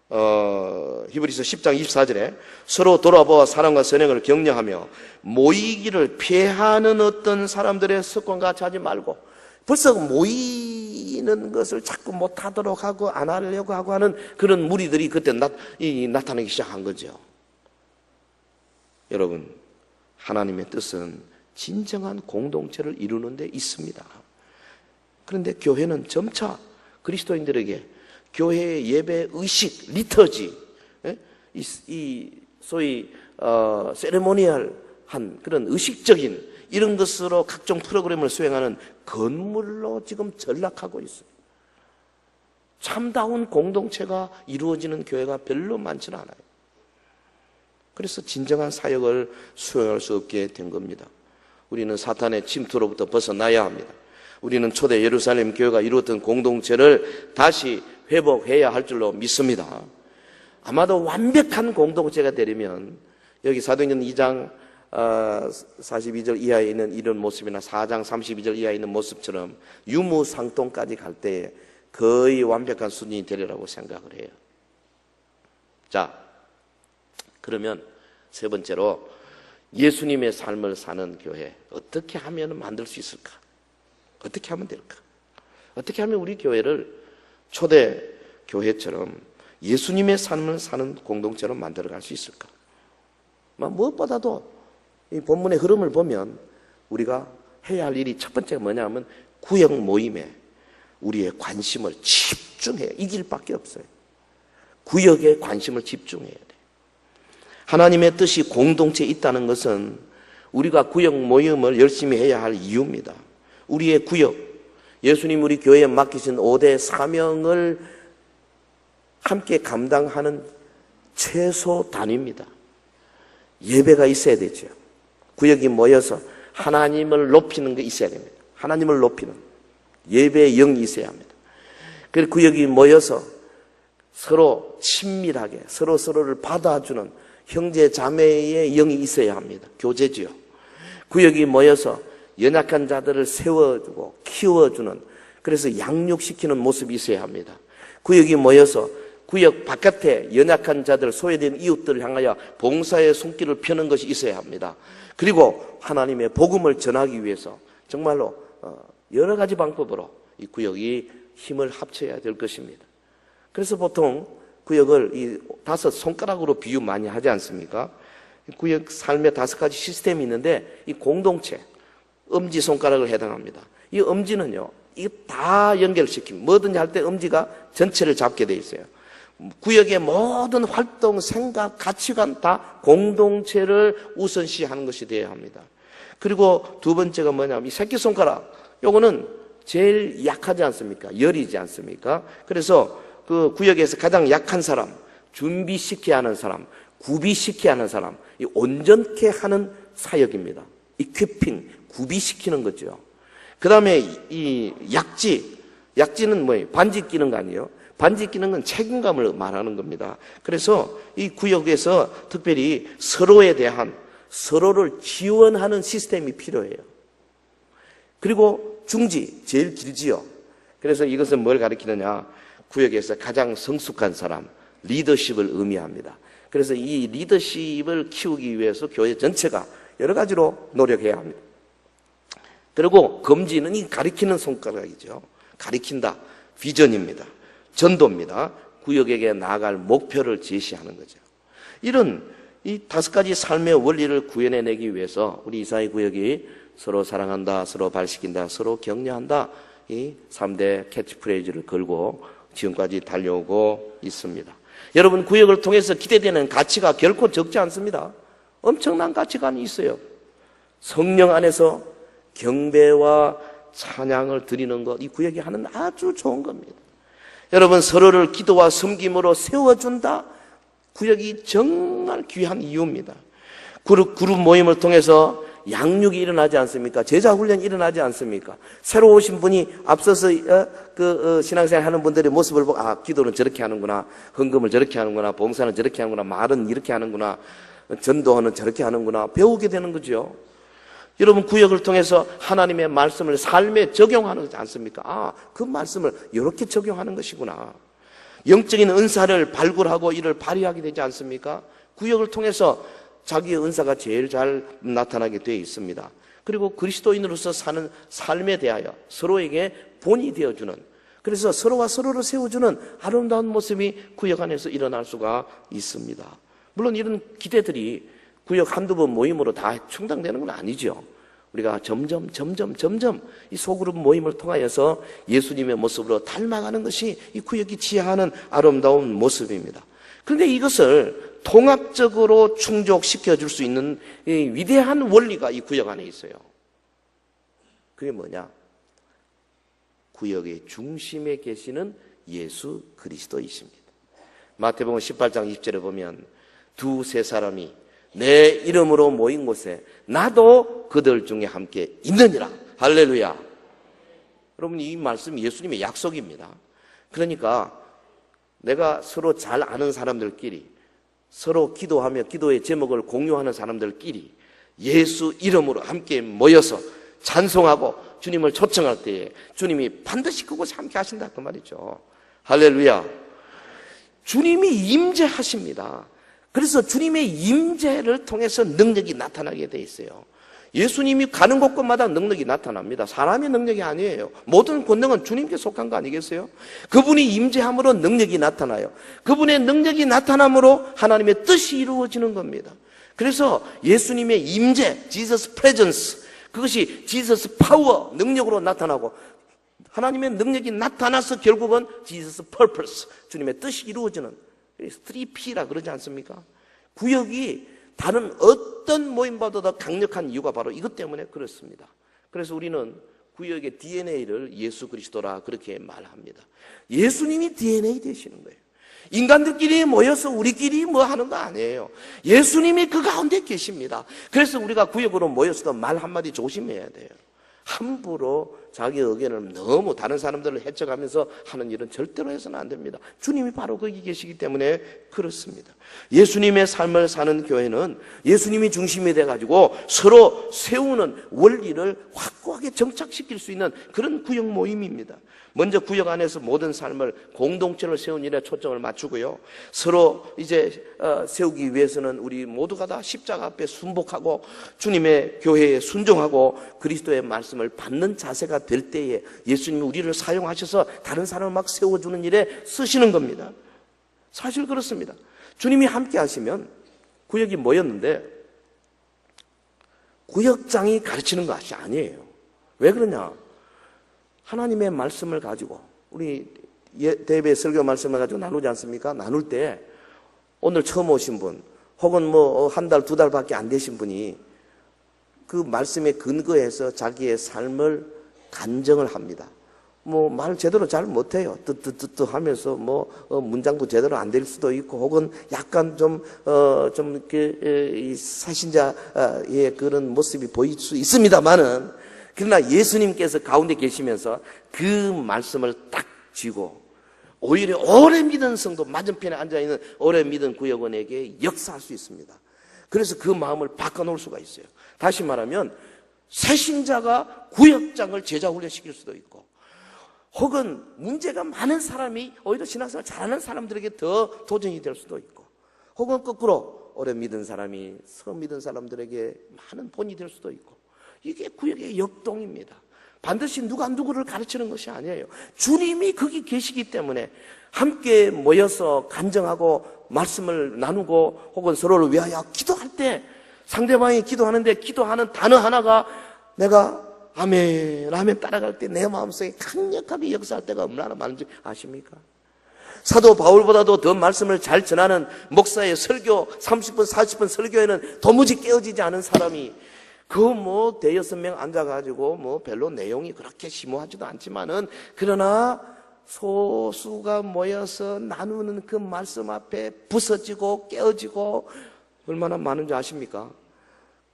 히브리서 10장 24절에 서로 돌아보아 사랑과 선행을 격려하며 모이기를 피하는 어떤 사람들의 습관과 같이 하지 말고, 벌써 모이는 것을 자꾸 못하도록 하고 안 하려고 하고 하는 그런 무리들이 그때 나타나기 시작한 거죠. 여러분, 하나님의 뜻은 진정한 공동체를 이루는 데 있습니다. 그런데 교회는 점차 그리스도인들에게 교회의 예배 의식, 리터지, 이 소위 세레모니얼한 그런 의식적인 이런 것으로 각종 프로그램을 수행하는 건물로 지금 전락하고 있어요. 참다운 공동체가 이루어지는 교회가 별로 많지는 않아요. 그래서 진정한 사역을 수행할 수 없게 된 겁니다. 우리는 사탄의 침투로부터 벗어나야 합니다. 우리는 초대 예루살렘 교회가 이루었던 공동체를 다시 회복해야 할 줄로 믿습니다. 아마도 완벽한 공동체가 되려면 여기 사도행전 2장 42절 이하에 있는 이런 모습이나 4장 32절 이하에 있는 모습처럼 유무상통까지 갈 때에 거의 완벽한 수준이 되리라고 생각을 해요. 자, 그러면 세 번째로 예수님의 삶을 사는 교회 어떻게 하면 만들 수 있을까? 어떻게 하면 될까? 어떻게 하면 우리 교회를 초대 교회처럼 예수님의 삶을 사는 공동체로 만들어갈 수 있을까? 무엇보다도 이 본문의 흐름을 보면 우리가 해야 할 일이 첫 번째가 뭐냐면 구역 모임에 우리의 관심을 집중해야, 이 길밖에 없어요. 구역에 관심을 집중해야 돼. 하나님의 뜻이 공동체에 있다는 것은 우리가 구역 모임을 열심히 해야 할 이유입니다. 우리의 구역, 예수님 우리 교회에 맡기신 5대 사명을 함께 감당하는 최소 단위입니다. 예배가 있어야 되죠. 구역이 모여서 하나님을 높이는 게 있어야 됩니다. 하나님을 높이는 예배의 영이 있어야 합니다. 그리고 구역이 모여서 서로 친밀하게 서로를 받아주는 형제 자매의 영이 있어야 합니다. 교제지요. 구역이 모여서 연약한 자들을 세워주고 키워주는, 그래서 양육시키는 모습이 있어야 합니다. 구역이 모여서 구역 바깥에 연약한 자들, 소외된 이웃들을 향하여 봉사의 손길을 펴는 것이 있어야 합니다. 그리고 하나님의 복음을 전하기 위해서 정말로 여러 가지 방법으로 이 구역이 힘을 합쳐야 될 것입니다. 그래서 보통 구역을 이 5손가락으로 비유 많이 하지 않습니까? 구역 삶의 5가지 시스템이 있는데 이 공동체, 엄지손가락을 해당합니다. 이 엄지는요, 이거 다 연결시킵니다. 뭐든지 할 때 엄지가 전체를 잡게 돼 있어요. 구역의 모든 활동, 생각, 가치관 다 공동체를 우선시하는 것이 되어야 합니다. 그리고 두 번째가 뭐냐면 이 새끼손가락, 요거는 제일 약하지 않습니까? 열이지 않습니까? 그래서 그 구역에서 가장 약한 사람, 준비시켜야 하는 사람, 구비시켜야 하는 사람, 이 온전케 하는 사역입니다. 이퀴핑, 구비시키는 거죠. 그 다음에 이 약지는 뭐예요? 반지 끼는 거 아니에요? 반지 끼는 건 책임감을 말하는 겁니다. 그래서 이 구역에서 특별히 서로에 대한, 서로를 지원하는 시스템이 필요해요. 그리고 중지, 제일 길지요. 그래서 이것은 뭘 가리키느냐? 구역에서 가장 성숙한 사람, 리더십을 의미합니다. 그래서 이 리더십을 키우기 위해서 교회 전체가 여러 가지로 노력해야 합니다. 그리고 금지는 이 가리키는 손가락이죠. 가리킨다. 비전입니다. 전도입니다. 구역에게 나아갈 목표를 제시하는 거죠. 이런 이 5가지 삶의 원리를 구현해내기 위해서 우리 이사회 구역이 서로 사랑한다, 서로 발시킨다, 서로 격려한다, 이 3대 캐치프레이즈를 걸고 지금까지 달려오고 있습니다. 여러분, 구역을 통해서 기대되는 가치가 결코 적지 않습니다. 엄청난 가치관이 있어요. 성령 안에서 경배와 찬양을 드리는 것, 이 구역이 하는 아주 좋은 겁니다. 여러분, 서로를 기도와 섬김으로 세워준다, 구역이 정말 귀한 이유입니다. 그룹 모임을 통해서 양육이 일어나지 않습니까? 제자훈련이 일어나지 않습니까? 새로 오신 분이 앞서서 신앙생활 하는 분들의 모습을 보고, 아, 기도는 저렇게 하는구나, 헌금을 저렇게 하는구나, 봉사는 저렇게 하는구나, 말은 이렇게 하는구나, 전도는 저렇게 하는구나, 배우게 되는 거죠. 여러분, 구역을 통해서 하나님의 말씀을 삶에 적용하는 거지 않습니까? 아, 그 말씀을 이렇게 적용하는 것이구나. 영적인 은사를 발굴하고 이를 발휘하게 되지 않습니까? 구역을 통해서 자기의 은사가 제일 잘 나타나게 되어 있습니다. 그리고 그리스도인으로서 사는 삶에 대하여 서로에게 본이 되어주는, 그래서 서로와 서로를 세워주는 아름다운 모습이 구역 안에서 일어날 수가 있습니다. 물론 이런 기대들이 구역 한두 번 모임으로 다 충당되는 건 아니죠. 우리가 점점 이 소그룹 모임을 통하여서 예수님의 모습으로 닮아가는 것이 이 구역이 지향하는 아름다운 모습입니다. 그런데 이것을 통합적으로 충족시켜 줄 수 있는 이 위대한 원리가 이 구역 안에 있어요. 그게 뭐냐? 구역의 중심에 계시는 예수 그리스도이십니다. 마태복음 18장 20절에 보면 두세 사람이 내 이름으로 모인 곳에 나도 그들 중에 함께 있느니라. 할렐루야. 여러분, 이 말씀이 예수님의 약속입니다. 그러니까 내가 서로 잘 아는 사람들끼리, 서로 기도하며 기도의 제목을 공유하는 사람들끼리 예수 이름으로 함께 모여서 찬송하고 주님을 초청할 때에 주님이 반드시 그곳에 함께 하신다, 그 말이죠. 할렐루야. 주님이 임재하십니다. 그래서 주님의 임재를 통해서 능력이 나타나게 돼 있어요. 예수님이 가는 곳곳마다 능력이 나타납니다. 사람의 능력이 아니에요. 모든 권능은 주님께 속한 거 아니겠어요? 그분이 임재함으로 능력이 나타나요. 그분의 능력이 나타남으로 하나님의 뜻이 이루어지는 겁니다. 그래서 예수님의 임재, Jesus presence, 그것이 Jesus power, 능력으로 나타나고, 하나님의 능력이 나타나서 결국은 Jesus purpose, 주님의 뜻이 이루어지는 3P라 그러지 않습니까? 구역이 다른 어떤 모임보다 더 강력한 이유가 바로 이것 때문에 그렇습니다. 그래서 우리는 구역의 DNA를 예수 그리스도라 그렇게 말합니다. 예수님이 DNA 되시는 거예요. 인간들끼리 모여서 우리끼리 뭐 하는 거 아니에요. 예수님이 그 가운데 계십니다. 그래서 우리가 구역으로 모여서도 말 한마디 조심해야 돼요. 함부로 자기 의견을 너무 다른 사람들을 해쳐가면서 하는 일은 절대로 해서는 안 됩니다. 주님이 바로 거기 계시기 때문에 그렇습니다. 예수님의 삶을 사는 교회는 예수님이 중심이 돼가지고 서로 세우는 원리를 확고하게 정착시킬 수 있는 그런 구역 모임입니다. 먼저 구역 안에서 모든 삶을 공동체를 세운 일에 초점을 맞추고요. 서로 이제 세우기 위해서는 우리 모두가 다 십자가 앞에 순복하고 주님의 교회에 순종하고 그리스도의 말씀을 받는 자세가 될 때에 예수님이 우리를 사용하셔서 다른 사람을 막 세워주는 일에 쓰시는 겁니다. 사실 그렇습니다. 주님이 함께 하시면 구역이 모였는데 구역장이 가르치는 것이 아니에요. 왜 그러냐? 하나님의 말씀을 가지고 우리 대배 설교 말씀을 가지고 나누지 않습니까? 나눌 때 오늘 처음 오신 분 혹은 뭐 한 달, 두 달밖에 안 되신 분이 그 말씀에 근거해서 자기의 삶을 간증을 합니다. 뭐 말 제대로 잘 못해요. 뜨뜨뜨뜨 하면서 뭐 문장도 제대로 안 될 수도 있고 혹은 약간 좀 이렇게 이 사신자의 그런 모습이 보일 수 있습니다만은 그러나 예수님께서 가운데 계시면서 그 말씀을 딱 쥐고 오히려 오래 믿은 성도 맞은편에 앉아있는 오래 믿은 구역원에게 역사할 수 있습니다. 그래서 그 마음을 바꿔놓을 수가 있어요. 다시 말하면 새신자가 구역장을 제자 훈련시킬 수도 있고 혹은 문제가 많은 사람이 오히려 신앙생활 잘하는 사람들에게 더 도전이 될 수도 있고 혹은 거꾸로 오래 믿은 사람이 처음 믿은 사람들에게 많은 본이 될 수도 있고 이게 구역의 역동입니다. 반드시 누가 누구를 가르치는 것이 아니에요. 주님이 거기 계시기 때문에 함께 모여서 간증하고 말씀을 나누고 혹은 서로를 위하여 기도할 때 상대방이 기도하는데 기도하는 단어 하나가 내가 아멘, 아멘 따라갈 때 내 마음속에 강력하게 역사할 때가 얼마나 많은지 아십니까? 사도 바울보다도 더 말씀을 잘 전하는 목사의 설교 30분, 40분 설교에는 도무지 깨어지지 않은 사람이 그 뭐 대여섯 명 앉아가지고 뭐 별로 내용이 그렇게 심오하지도 않지만은 그러나 소수가 모여서 나누는 그 말씀 앞에 부서지고 깨어지고 얼마나 많은지 아십니까?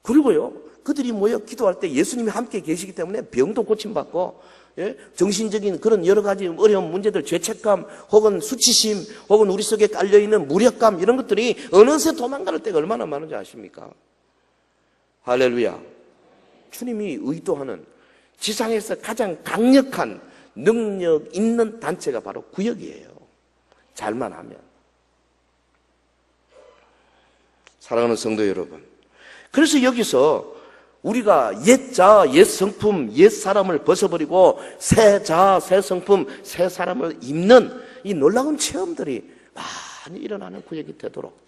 그리고요, 그들이 모여 기도할 때 예수님이 함께 계시기 때문에 병도 고침받고, 예? 정신적인 그런 여러 가지 어려운 문제들, 죄책감, 혹은 수치심, 혹은 우리 속에 깔려있는 무력감, 이런 것들이 어느새 도망갈 때가 얼마나 많은지 아십니까? 할렐루야. 주님이 의도하는 지상에서 가장 강력한 능력 있는 단체가 바로 구역이에요. 잘만 하면. 사랑하는 성도 여러분. 그래서 여기서 우리가 옛 자, 옛 성품, 옛 사람을 벗어버리고 새 자, 새 성품, 새 사람을 입는 이 놀라운 체험들이 많이 일어나는 구역이 되도록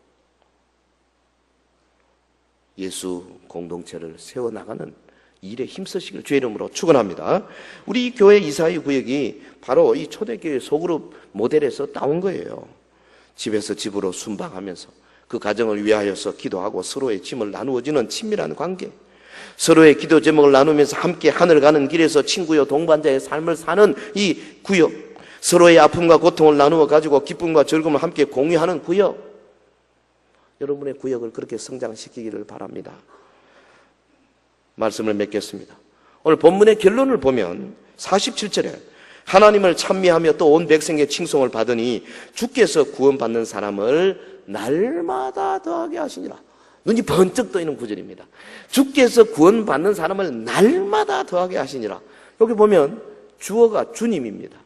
예수 공동체를 세워나가는 일에 힘쓰시길 주의 이름으로 축원합니다. 우리 교회 이사의 구역이 바로 이 초대교회 소그룹 모델에서 따온 거예요. 집에서 집으로 순방하면서 그 가정을 위하여서 기도하고 서로의 짐을 나누어지는 친밀한 관계, 서로의 기도 제목을 나누면서 함께 하늘 가는 길에서 친구여 동반자의 삶을 사는 이 구역, 서로의 아픔과 고통을 나누어 가지고 기쁨과 즐거움을 함께 공유하는 구역, 여러분의 구역을 그렇게 성장시키기를 바랍니다. 말씀을 맺겠습니다. 오늘 본문의 결론을 보면 47절에 하나님을 찬미하며 또 온 백성의 칭송을 받으니 주께서 구원받는 사람을 날마다 더하게 하시니라. 눈이 번쩍 떠있는 구절입니다. 주께서 구원받는 사람을 날마다 더하게 하시니라. 여기 보면 주어가 주님입니다.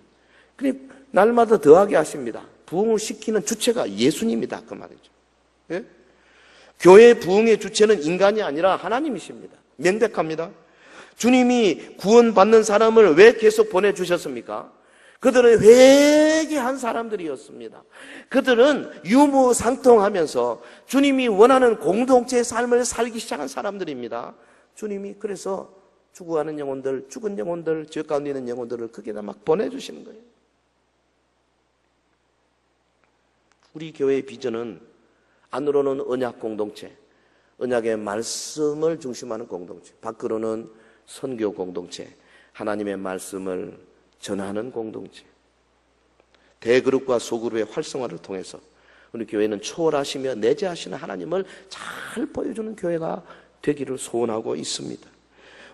그러니까 날마다 더하게 하십니다. 부흥을 시키는 주체가 예수님이다 그 말이죠. 예? 교회 부흥의 주체는 인간이 아니라 하나님이십니다. 명백합니다. 주님이 구원받는 사람을 왜 계속 보내주셨습니까? 그들은 회개한 사람들이었습니다. 그들은 유무상통하면서 주님이 원하는 공동체의 삶을 살기 시작한 사람들입니다. 주님이 그래서 죽어가는 영혼들, 죽은 영혼들, 죄 가운데 있는 영혼들을 거기다 막 보내주시는 거예요. 우리 교회의 비전은 안으로는 언약 공동체, 언약의 말씀을 중심하는 공동체, 밖으로는 선교 공동체, 하나님의 말씀을 전하는 공동체, 대그룹과 소그룹의 활성화를 통해서 우리 교회는 초월하시며 내재하시는 하나님을 잘 보여주는 교회가 되기를 소원하고 있습니다.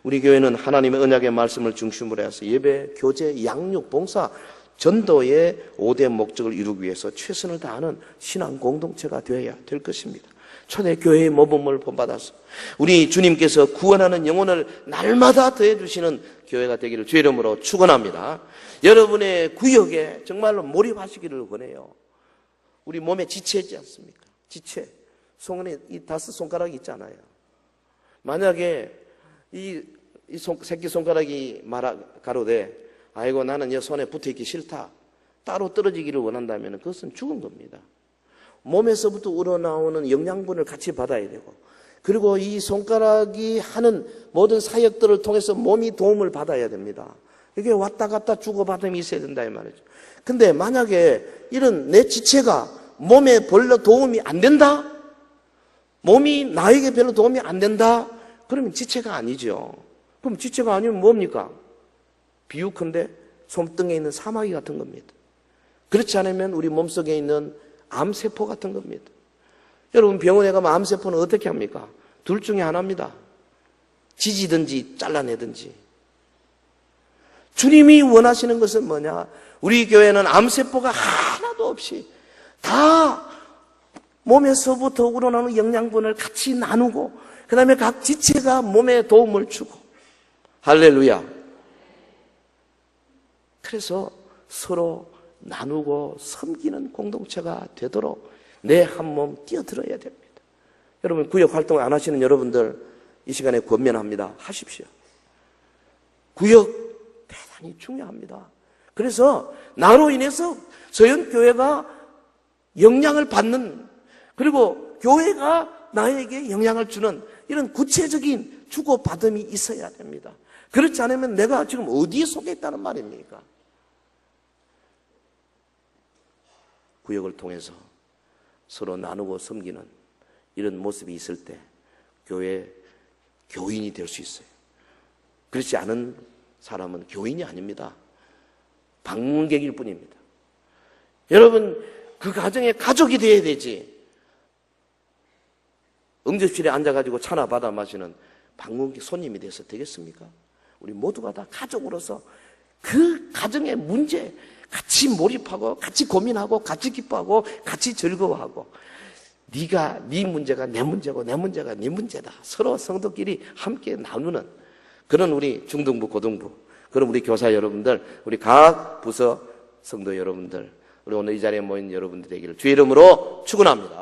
우리 교회는 하나님의 언약의 말씀을 중심으로 해서 예배, 교제, 양육, 봉사, 전도의 5대 목적을 이루기 위해서 최선을 다하는 신앙 공동체가 되어야 될 것입니다. 초대교회의 모범을 본받아서 우리 주님께서 구원하는 영혼을 날마다 더해주시는 교회가 되기를 주의 이름으로 축원합니다. 여러분의 구역에 정말로 몰입하시기를 원해요. 우리 몸에 지체 있지 않습니까? 지체. 손에 이 5손가락이 있잖아요. 만약에 이 새끼손가락이 가로되 아이고 나는 이 손에 붙어있기 싫다, 따로 떨어지기를 원한다면 그것은 죽은 겁니다. 몸에서부터 우러나오는 영양분을 같이 받아야 되고, 그리고 이 손가락이 하는 모든 사역들을 통해서 몸이 도움을 받아야 됩니다. 이게 왔다 갔다 주고받음이 있어야 된다 이 말이죠. 근데 만약에 이런 내 지체가 몸에 별로 도움이 안 된다? 몸이 나에게 별로 도움이 안 된다? 그러면 지체가 아니죠. 그럼 지체가 아니면 뭡니까? 비유컨대 손등에 있는 사마귀 같은 겁니다. 그렇지 않으면 우리 몸속에 있는 암세포 같은 겁니다. 여러분 병원에 가면 암세포는 어떻게 합니까? 둘 중에 하나입니다. 지지든지 잘라내든지. 주님이 원하시는 것은 뭐냐? 우리 교회는 암세포가 하나도 없이 다 몸에서부터 우러나오는 영양분을 같이 나누고 그 다음에 각 지체가 몸에 도움을 주고 할렐루야. 그래서 서로 나누고 섬기는 공동체가 되도록 내 한 몸 뛰어들어야 됩니다. 여러분 구역 활동 안 하시는 여러분들 이 시간에 권면합니다. 하십시오. 구역 대단히 중요합니다. 그래서 나로 인해서 서연교회가 영향을 받는 그리고 교회가 나에게 영향을 주는 이런 구체적인 주고받음이 있어야 됩니다. 그렇지 않으면 내가 지금 어디에 속해 있다는 말입니까? 구역을 통해서 서로 나누고 섬기는 이런 모습이 있을 때 교회 교인이 될 수 있어요. 그렇지 않은 사람은 교인이 아닙니다. 방문객일 뿐입니다. 여러분 그 가정에 가족이 돼야 되지. 응접실에 앉아가지고 차나 받아 마시는 방문객 손님이 돼서 되겠습니까? 우리 모두가 다 가족으로서 그 가정의 문제 같이 몰입하고 같이 고민하고 같이 기뻐하고 같이 즐거워하고 네가 네 문제가 내 문제고 내 문제가 네 문제다. 서로 성도끼리 함께 나누는 그런 우리 중등부 고등부 그런 우리 교사 여러분들 우리 각 부서 성도 여러분들 우리 오늘 이 자리에 모인 여러분들 되기를 주의 이름으로 축원합니다.